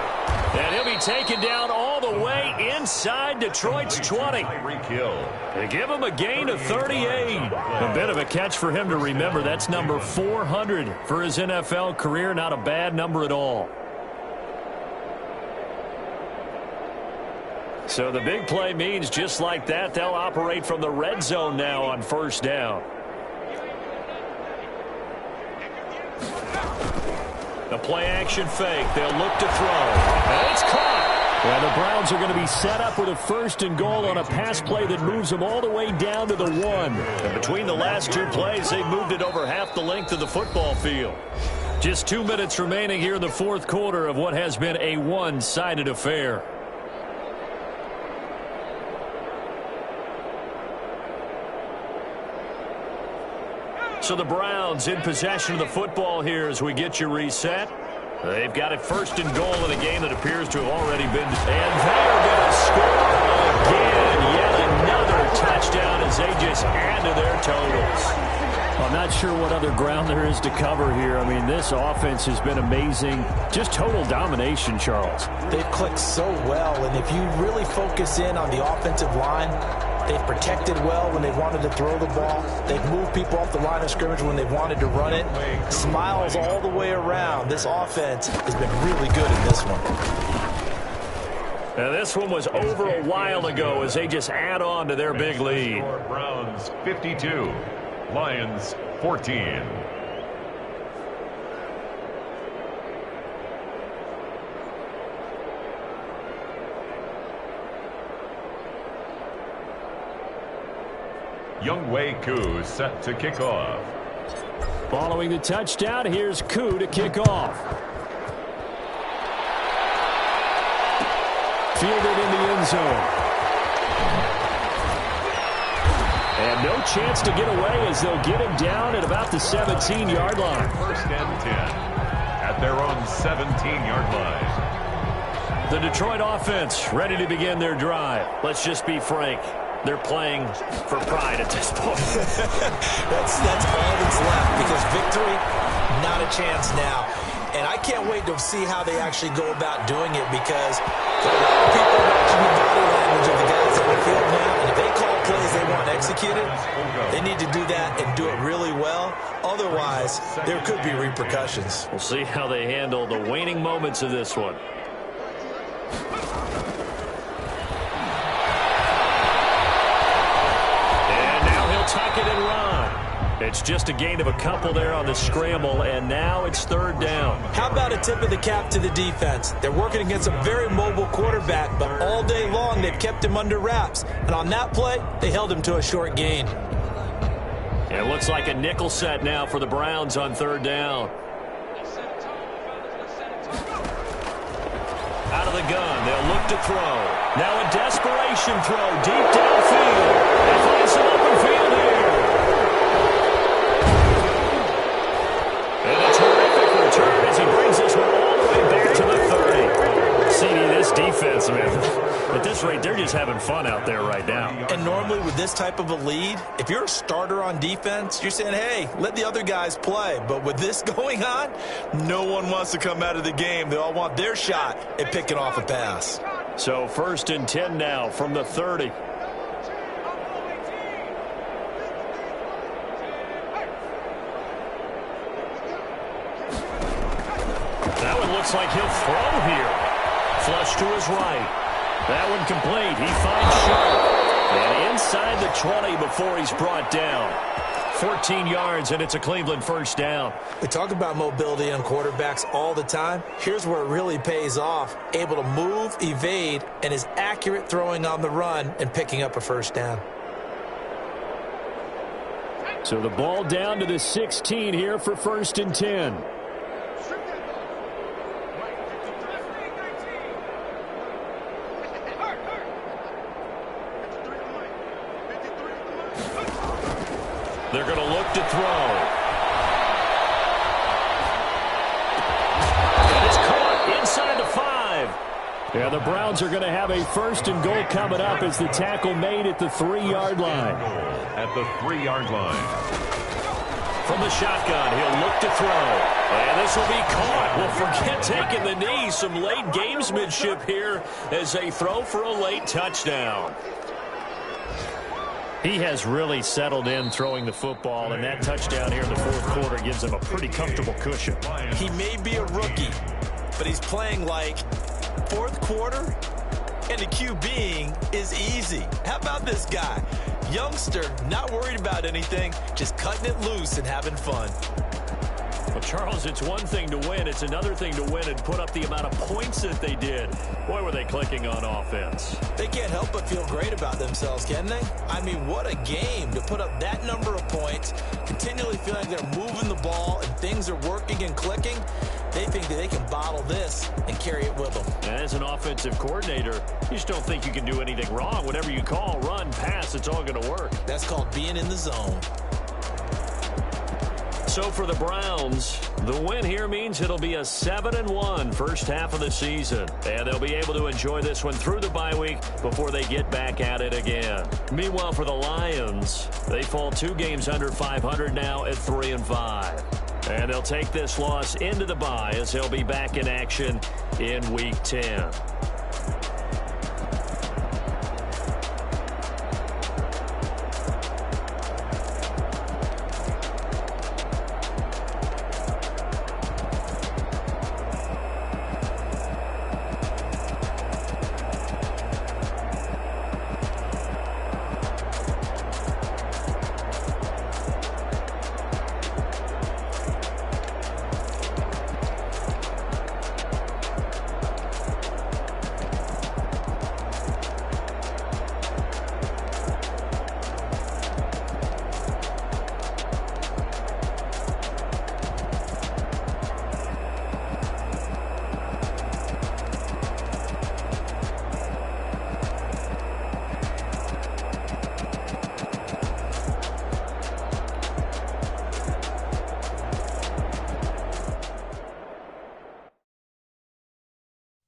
And he'll be taken down all the way inside Detroit's 20. They give him a gain of 38. A bit of a catch for him to remember. That's number 400 for his NFL career. Not a bad number at all. So the big play means just like that, they'll operate from the red zone now on first down. The play-action fake. They'll look to throw. And it's caught. Well, the Browns are going to be set up with a 1st and goal on a pass play that moves them all the way down to the 1. And between the last 2 plays, they've moved it over half the length of the football field. Just 2 minutes remaining here in the 4th quarter of what has been a one-sided affair. So the Browns in possession of the football here as we get you reset. They've got it 1st and goal in a game that appears to have already been. And they're going to score again. Yet another touchdown as they just add to their totals.
I'm not sure what other ground there is to cover here. I mean, this offense has been amazing. Just total domination, Charles.
They've clicked so well, and if you really focus in on the offensive line, they've protected well when they wanted to throw the ball. They've moved people off the line of scrimmage when they've wanted to run it. Smiles all the way around. This offense has been really good in this one.
Now this one was over a while ago as they just add on to their big lead.
Browns 52, Lions 14. Younghoe Koo set to kick off.
Following the touchdown, here's Koo to kick off. Fielded in the end zone. And no chance to get away as they'll get him down at about the 17-yard line.
1st and 10 at their own 17-yard line.
The Detroit offense ready to begin their drive. Let's just be frank. They're playing for pride at this point.
that's all that's left because victory, not a chance now. And I can't wait to see how they actually go about doing it because there are a lot of people watching the body language of the guys on the field now. And if they call plays they want executed, they need to do that and do it really well. Otherwise, there could be repercussions.
We'll see how they handle the waning moments of this one. Tuck it and run. It's just a gain of a couple there on the scramble, and now it's 3rd down.
How about a tip of the cap to the defense? They're working against a very mobile quarterback, but all day long they've kept him under wraps. And on that play, they held him to a short gain.
It looks like a nickel set now for the Browns on 3rd down. Out of the gun, they'll look to throw. Now a desperation throw deep downfield. They find some open field here. And a terrific return as he brings this one all the way back to the 30. CD, this defense, man, at this rate, they're just having fun out there right now.
And normally with this type of a lead, if you're a starter on defense, you're saying, hey, let the other guys play. But with this going on, no one wants to come out of the game. They all want their shot at picking off a pass.
So 1st and 10 now from the 30. That one looks
looks like he'll throw here. Flush to his right. That one complete. He finds Sharp. And inside the 20 before he's brought down. 14 yards, and it's a Cleveland first down.
We talk about mobility on quarterbacks all the time. Here's where it really pays off. Able to move, evade, and is accurate throwing on the run and picking up a first down.
So the ball down to the 16 here for 1st and 10.
They're going to look to throw. And it's caught inside the 5.
Yeah, the Browns are going to have a 1st and goal coming up as the tackle made at the 3-yard line.
At the 3-yard line.
From the shotgun, he'll look to throw. And this will be caught. Well, forget taking the knee. Some late gamesmanship here as they throw for a late touchdown.
He has really settled in throwing the football, and that touchdown here in the 4th quarter gives him a pretty comfortable cushion.
He may be a rookie, but he's playing like 4th quarter, and the QBing is easy. How about this guy? Youngster, not worried about anything, just cutting it loose and having fun.
Well, Charles, it's one thing to win. It's another thing to win and put up the amount of points that they did. Boy, were they clicking on offense.
They can't help but feel great about themselves, can they? I mean, what a game to put up that number of points, continually feeling they're moving the ball and things are working and clicking. They think that they can bottle this and carry it with them.
As an offensive coordinator, you just don't think you can do anything wrong. Whatever you call, run, pass, it's all going to work.
That's called being in the zone.
So for the Browns, the win here means it'll be a 7-1 first half of the season. And they'll be able to enjoy this one through the bye week before they get back at it again. Meanwhile, for the Lions, they fall 2 games under 500 now at 3-5. And they'll take this loss into the bye as they'll be back in action in Week 10.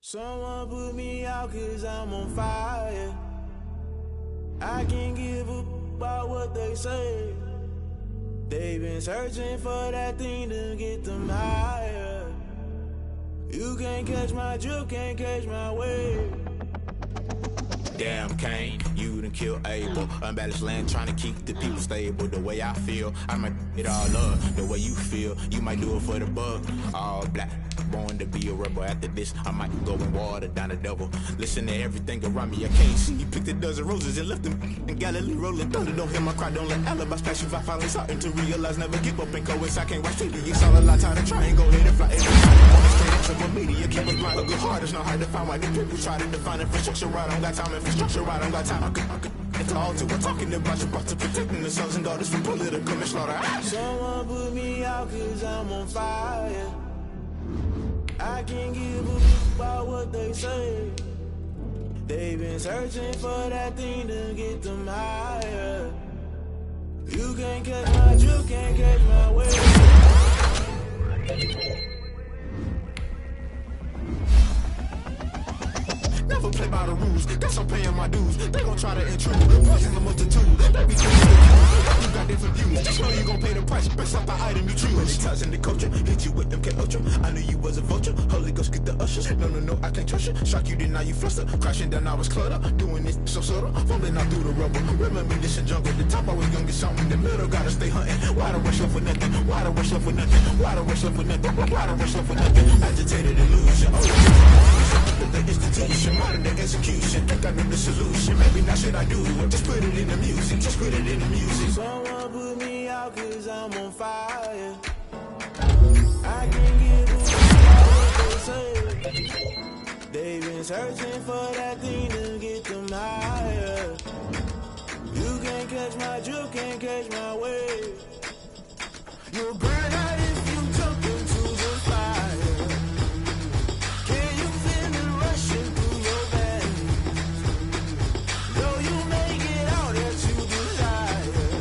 Someone put me out 'cause I'm on fire. I can't give up about what they say. They've been searching for that thing to get them higher. You can't catch my drift, can't catch my wave. Damn, Kane, you done killed Abel. Unbalanced land, trying to keep the people stable. The way I feel, I might it all up. The way you feel, you might do it for the buck. All black, born to be a rebel. After this, I might go and water down the devil. Listen to everything around me, I can't see. He picked a dozen roses and left them in Galilee rolling thunder. Don't hear my cry, don't let alibis pass you. I finally starting to realize, never give up and coincide. I can't watch TV, it's all a lot of time to try and go ahead and fly. Every time I'm on the straight up simple media, keep us blind. A good heart is not hard to find. Why the people try to define infrastructure right? I don't got time, infrastructure right, I don't got time. I could it's all to. We're talking about you, about to protecting the sons and daughters from political manslaughter. Someone put me out 'cause I'm on fire. I can't give a fuck about what they say. They've been searching for that thing to get them higher. You can't catch my drift, can't catch my wave. Never play play by the rules. Guess I'm paying my dues. They gon' try to intrude. Voices a multitude. They be thinking you got different views. Just know you gon' pay the price based off the item you choose. Many times in the culture, hit you with them K-Ultra. I knew you was a vulture. Holy Ghost get the ushers. No, I can't trust you. Shock you, then now you fluster. Crashing down, I was cluttered. Doing this so subtle. Falling out through the rubble. Remember this in jungle. The top I was young and something. The middle gotta stay hunting. Why the rush up for nothing? Why the rush up for nothing? Why the rush up for nothing? Why the rush up for nothing? Agitated illusion. The institution, modern day execution. Think I know the solution. Maybe now should I do it? Just put it in the music. Just put it in the music.
Someone put me out 'cause I'm on fire. I can't give a fuck what they say. They've been searching for that thing to get them higher. You can't catch my drift, can't catch my wave. You'll burn out if you jump into the fire. Can you feel it rushing through your veins? Though you make it out that you desire.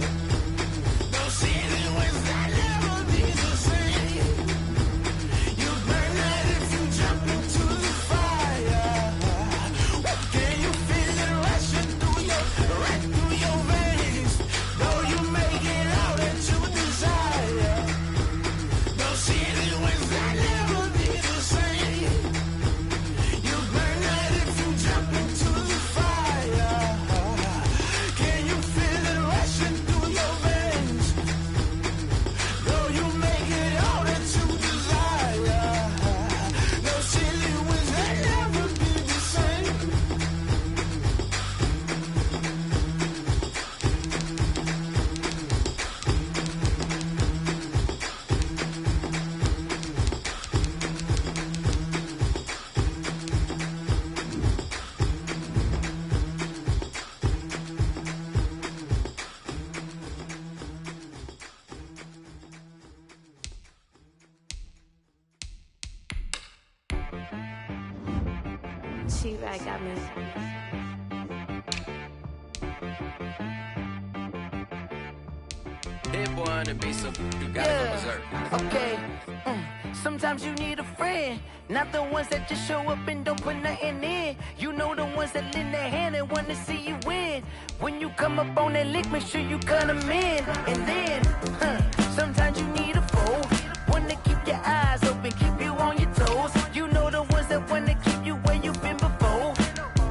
No ceiling wins that never be the same. You burn out if you jump into the fire. Can you feel it rushing through your veins? Though you make it out that you desire. No ceiling wins that never be the same. You burn out if you jump into the fire. Can you feel it rushing through your veins? Though you make it all that you desire. No ceiling wins that never be the same.
T-Rag got me.
That boy on the beat, so you gotta go berserk.
Okay. Sometimes you need a friend, not the ones that just show up and don't put nothing in. You know the ones that lend their hand and want to see you win. When you come up on that lick, make sure you cut them in. And then, sometimes you need a foe, one to keep your eyes open, keep you on your toes. You know the ones that want to keep you where you've been before.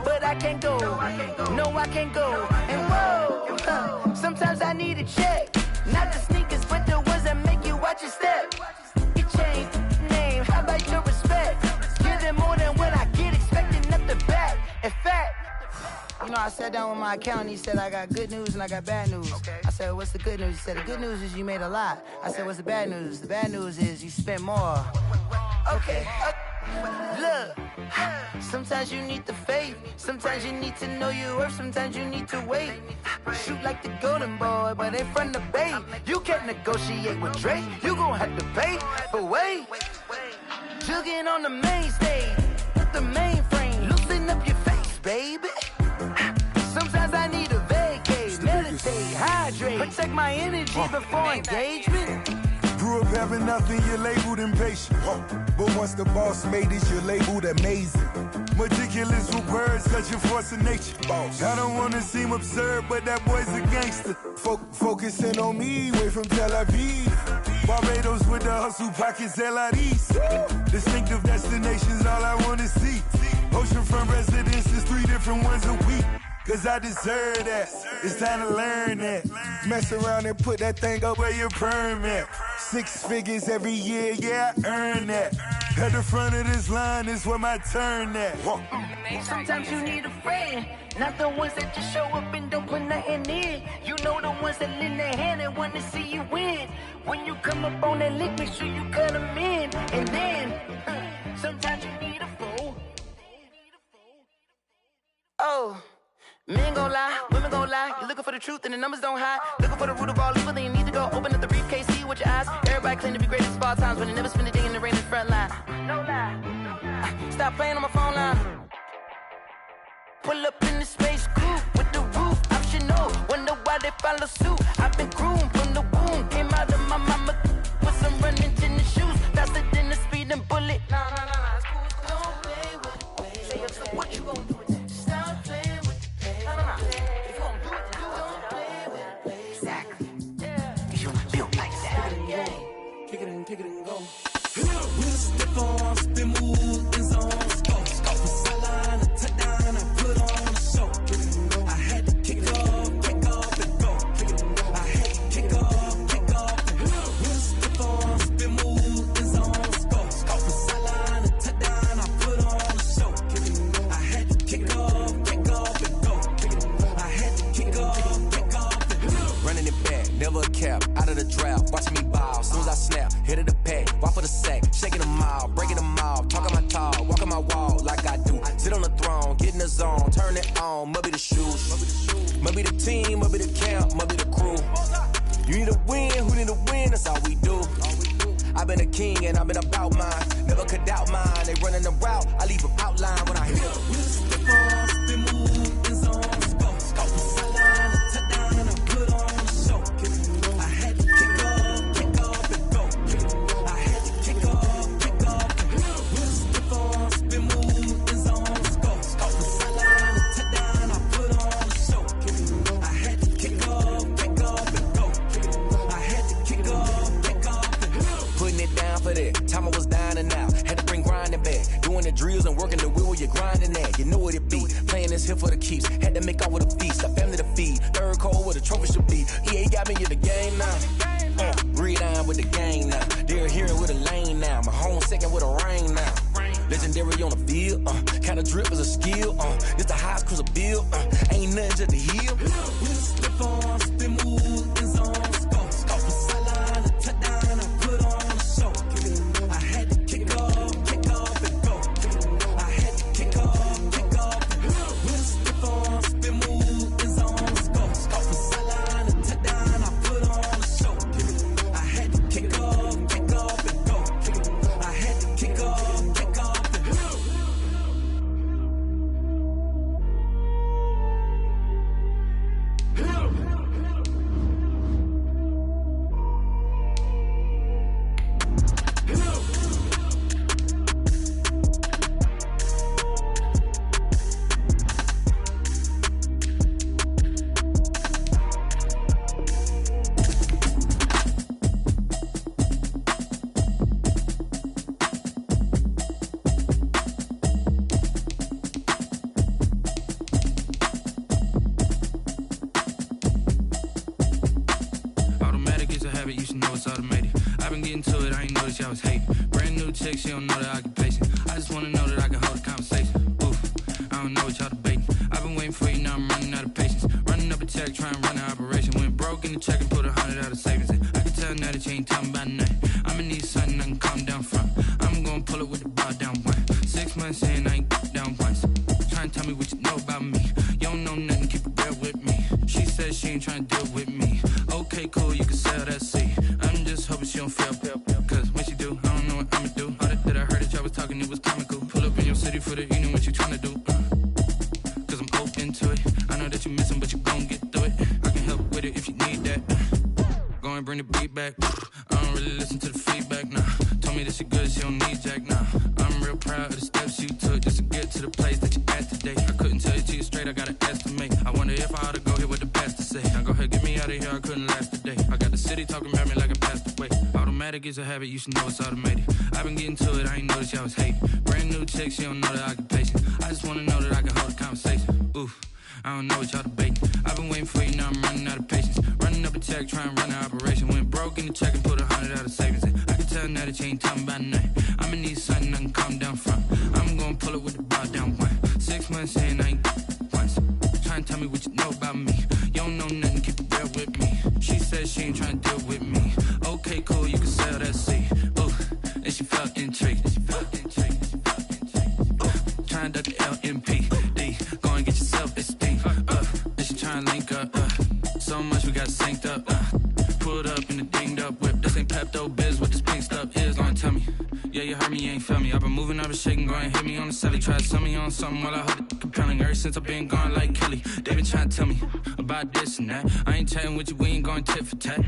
But I can't go, no I can't go. And whoa, sometimes I need a check, not the sneakers, but the ones that make you watch your step. You change name, how about your respect? Give them more than what I get, expecting nothing back. In fact, you know, I sat down with my accountant, he said I got good news and I got bad news. I said, what's the good news? He said, the good news is you made a lot. I said, what's the bad news? The bad news is you spent more. Okay, look, sometimes you need the faith, sometimes you need to know your worth, sometimes you need to wait. Shoot like the golden boy, but in front of Bay. You can't negotiate with Drake, you gon' have to pay. But wait, jugging on the main stage, the mainframe, loosen up your face, baby. Sometimes I need a vacate, meditate, hydrate, protect my energy before engagement.
Grew up having nothing, you're labeled impatient. But once the boss made it, you're labeled amazing. Meticulous with words, such a force of nature. I don't wanna seem absurd, but that boy's a gangster. Focusing on me, way from Tel Aviv. Barbados with the hustle pockets, LIDs. Distinctive destinations, all I wanna see. Oceanfront residences, 3 different ones a week. Cause I deserve that, it's time to learn that. Mess around and put that thing up where your perm at. 6 figures every year, yeah, I earn that. At the front of this line is where my turn at.
Sometimes you need a friend, not the ones that just show up and don't put nothing in. You know the ones that lend their hand and want to see you win. When you come up on that lick, make sure you cut them in. And then, sometimes you need a foe. Oh. Men gon' lie, women gon' lie. You're looking for the truth and the numbers don't hide. Looking for the root of all evil, then you need to go open up the briefcase, see with your eyes. Everybody claim to be greatest of all times, but they never spend a day in the rain in the front line. No lie. Stop playing on my phone line. Pull up in the space coupe with the roof optional. Wonder why they follow suit. I've been groomed from the womb. Came out of my mama with some running tennis shoes. Faster than the speeding bullet. Nah, it's cool. Don't play with it. Say, so what you gon' do with that?
on, must be the shoes. Must be the team, must be the camp, must be the crew. You need a win, who need a win, that's all we do. I've been a king and I've been about mine. Never could doubt mine. They running the route, I leave them outline when I hit them. We spin on, spin move, in zone, scope. Scope the sideline, a touchdown, and I put on the show. I had to kick off, and go. I had to kick off, and go. We spin on, spin move, in zone, scope. Scope the sideline, a touchdown, I put on the show. I had to kick off, and go. I had to kick off, and go. Putting it down for that. Time I was down and out. Had to bring grinding back. Doing the drills and working the wheel where you're grinding at. You know what it be. Playing this here for the keeps. Had to make out with a feast. A family to feed. Third cold where the trophy should be. EA got me in the game now. Breathe on with the game now. They're here with a lane now. My home second with a rain now. Legendary on the field. Kinda drip is a skill. It's the highest cruiser bill. Ain't nothing just to heal. We slip on, spin move, in zone, scope. Scope the sideline, a touchdown, I put on the show. I had to kick off, and go. I had to kick off, and go. We slip on, spin move, in zone, scope. Scope the sideline, a touchdown, I put on the show. I had to kick off, and go. I had to kick off, and go.
Automatic is a habit, you should know it's automated. I've been getting to it, I ain't noticed y'all was hating. Brand new chick, she don't know the occupation. I just wanna know that I can hold a conversation. Oof, I don't know what y'all debating. I've been waiting for you, now I'm running out of patience. Running up a check, trying to run an operation. Went broke in the check and put 100 out of savings in. I can tell now that you ain't talking about nothing. I'ma need something I can calm down from. I'm gonna pull it with the bar down one. 6 months in, I ain't down once. Trying to tell me what you know about me. You don't know nothing, keep it real with me. She said she ain't trying to deal with me. Okay, cool, you can sell that seat. I'm just hoping she don't fail. Cause when she do, I don't know what I'ma do. All that I heard that y'all was talking, it was comical. Pull up in your city for the evening, what you tryna do? Cause I'm open to it. I know that you missing, but you gon' get through it. I can help with it if you need that. Go and bring the beat back. I don't really listen to the feedback, nah. Told me that she good, she don't need Jack, nah. I'm real proud of the steps you took just to get to the place that you at today. I couldn't tell you to you straight, I gotta estimate. I wonder if I ought to go here with the pastor say. Now go ahead, get me out of here, I couldn't last today. I got the city talking about me like I passed away. Automatic is a habit, you should know it's automated. I've been getting to it, I ain't noticed y'all was hating. Brand new chick, she don't know the occupation. I just wanna know that I can hold a conversation. Oof, I don't know what y'all debating. I've been waiting for you, now I'm running out of patience. Running up a check, trying to run an operation. Went broke in the check and put 100 out of savings in. I can tell now that you ain't talking about nothing. I'ma need something I can calm down from. I'm gonna pull it with the bar down one. 6 months in, I ain't once. Trying to tell me what you know about me. You don't know nothing, keep it real with me. She said she ain't trying to deal with me. Okay, cool, you can sell that seat. Ooh, and she felt intrigued. Trying to duck the LMPD. Go and get yourself esteem. And she trying to link up. So much we got synced up. Pulled up in the dinged up whip. This ain't Pepto-Biz, what this pink stuff is. Long tell me. Yeah, you heard me, you ain't felt me. I've been moving, I've been shaking, go and hit me on the celly. Try to sell me on something while I hold it compelling. Ever since I've been gone like Kelly, they been trying to tell me about this and that. I ain't chatting with you, we ain't going tit for tat.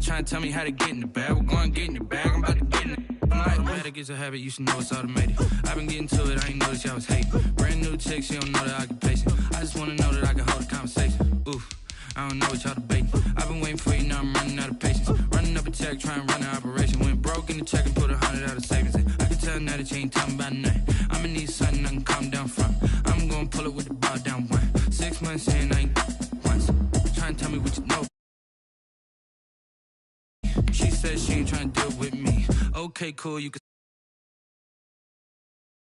Trying to tell me how to get in the bag. We're going to get in the bag, I'm about to get in it. Automatic is a habit, you should know it's automated. I've been getting to it, I ain't noticed y'all was hating. Brand new chick, she don't know the occupation. I just wanna know that I can hold a conversation. Oof, I don't know what y'all debating. I've been waiting for you, now I'm running out of patience. Running up a check, trying to run an operation. Went broke in the check and put 100 out of savings in. I can tell now that you ain't talking about nothing. I'ma need something I can calm down from. I'm gonna pull it with the bar down one. 6 months in, I ain't once. Trying to tell me what you know. She said she ain't trying to deal with me. Okay, cool, you can